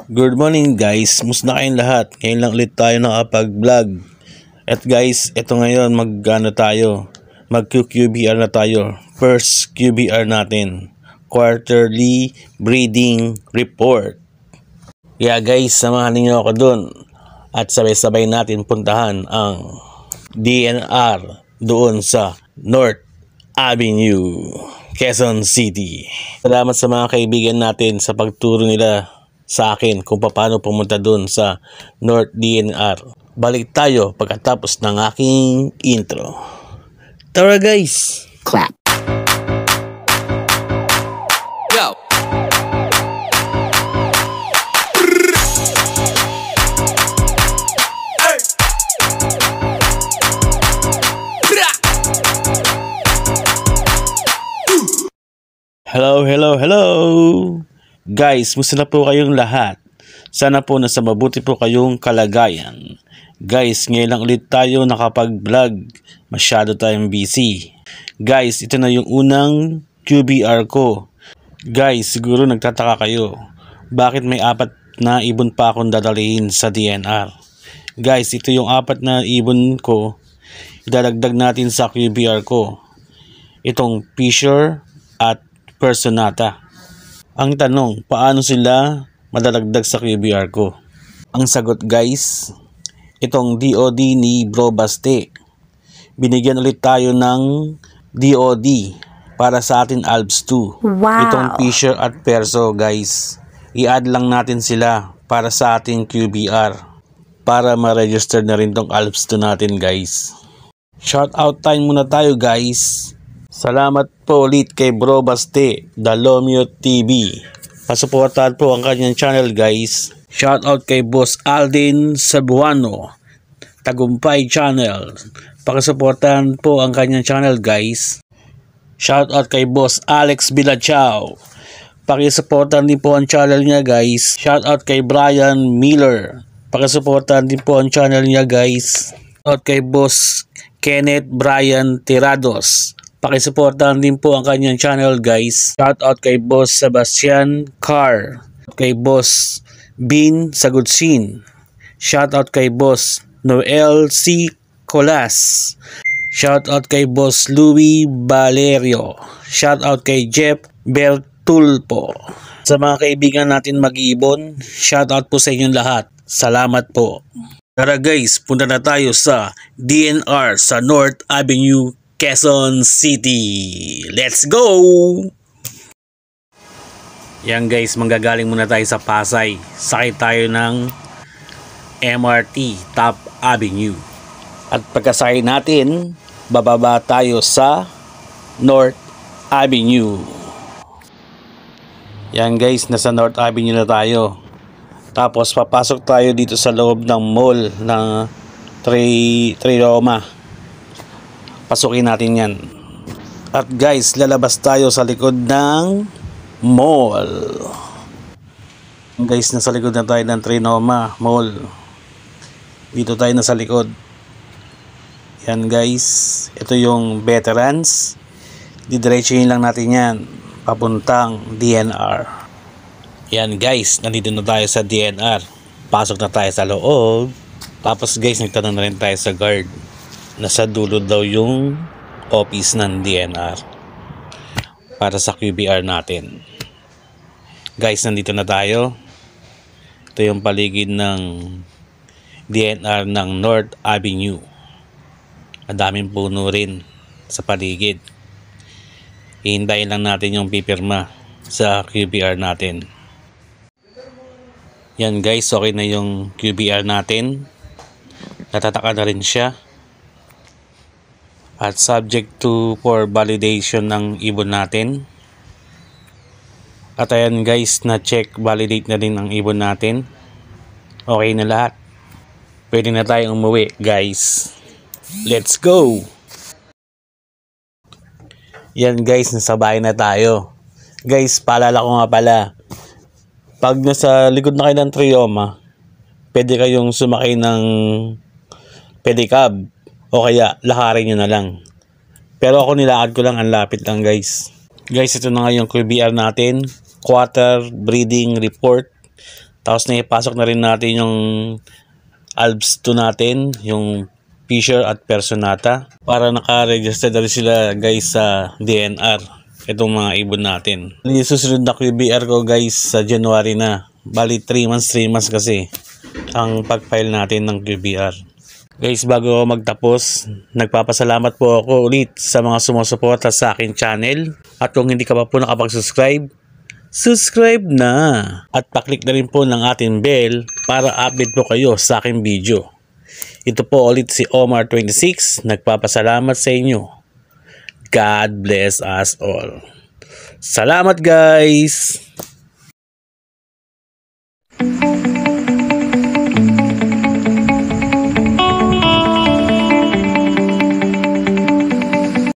Good morning guys, musta kayong lahat? Ngayon lang ulit tayo nakapag-vlog. At guys, ito ngayon mag-QBR na tayo. First QBR natin, quarterly breeding report. Yeah guys, samahan niyo ako dun. At sabay-sabay natin puntahan ang DNR doon sa North Avenue, Quezon City. Salamat sa mga kaibigan natin sa pagturo nila sa akin kung paano pumunta doon sa North DNR. Balik tayo pagkatapos ng aking intro. Tara guys! Clap. Go! Hello! Guys, musta na po kayong lahat? Sana po nasa mabuti po kayong kalagayan. Guys, ngayon lang ulit tayo nakapag-vlog. Masyado tayong busy. Guys, ito na yung unang QBR ko. Guys, siguro nagtataka kayo. Bakit may 4 na ibon pa akong dadalhin sa DNR? Guys, ito yung 4 na ibon ko. Idadagdag natin sa QBR ko. Itong Fisher at Personata. Ang tanong, paano sila madadagdag sa QBR ko? Ang sagot guys, itong DOD ni Bro Baste. Binigyan ulit tayo ng DOD para sa atin Alps 2. Wow. Itong Fisher at Perso guys. I-add lang natin sila para sa ating QBR. Para ma-register na rin tong Alps 2 natin guys. Shout out time muna tayo guys. Salamat po ulit kay Bro Baste, Dalomio TV. Pasuportahan po ang kanyang channel guys. Shout out kay Boss Aldin Cebuano, Tagumpay Channel. Pakisuportahan po ang kanyang channel guys. Shout out kay Boss Alex Bilachao. Pakisuportahan din po ang channel niya guys. Shout out kay Brian Miller. Pakisuportahan din po ang channel niya guys. Shout out kay Boss Kenneth Brian Tirados. Pakisuportahan din po ang kanyang channel guys. Shout out kay Boss Sebastian Carr. Kay Boss Bin Sagudsin. Shout out kay Boss Noel C. Colas. Shout out kay Boss Louis Valerio. Shout out kay Jeff Bertulpo. Sa mga kaibigan natin mag-iibon, shout out po sa inyong lahat. Salamat po. Tara guys, punta na tayo sa DNR sa North Avenue, Quezon City. Let's go! Yan guys, manggagaling muna tayo sa Pasay. Sakay tayo ng MRT Top Avenue. At pagkasakay natin, bababa tayo sa North Avenue. Yan guys, nasa North Avenue na tayo. Tapos papasok tayo dito sa loob ng mall ng Triroma. Pasukin natin yan. At guys, lalabas tayo sa likod ng mall. Guys, nasa likod na tayo ng Trinoma Mall. Dito tayo nasa likod. Yan guys, ito yung veterans. Didiretsuhin lang natin yan papuntang DNR. Yan guys, nandito na tayo sa DNR. Pasok na tayo sa loob. Tapos guys, nagtanong na rin tayo sa guard. Nasa dulo daw yung office ng DNR para sa QBR natin. Guys, nandito na tayo. Ito yung paligid ng DNR ng North Avenue. Madaming puno rin sa paligid. Hihintayin lang natin yung pipirma sa QBR natin. Yan guys, okay na yung QBR natin. Natataka na rin siya. At subject to for validation ng ibon natin. At ayan guys, na-check, validate na din ang ibon natin. Okay na lahat. Pwede na tayong umuwi guys. Let's go! Yan guys, nasa bahay na tayo. Guys, paalala ko nga pala. Pag nasa likod na kayo ng Trioma, pwede kayong sumakay ng pedicab. O kaya lakarin nyo na lang. Pero ako nilakad ko lang, ang lapit lang guys. Guys, ito na nga yung QBR natin. Quarter breeding report Tapos naipasok na rin natin yung ALBS 2 natin, yung Fisher at Personata, para naka-register na rin sila guys sa DNR, itong mga ibon natin. Susunod na QBR ko guys sa January na. Bali 3 months kasi ang pag-file natin ng QBR. Guys, bago ako magtapos, nagpapasalamat po ako ulit sa mga sumusuporta sa aking channel. At kung hindi ka pa po nakapag-subscribe, subscribe na! At paklik na rin po ng ating bell para update po kayo sa aking video. Ito po ulit si Omar26, nagpapasalamat sa inyo. God bless us all. Salamat guys!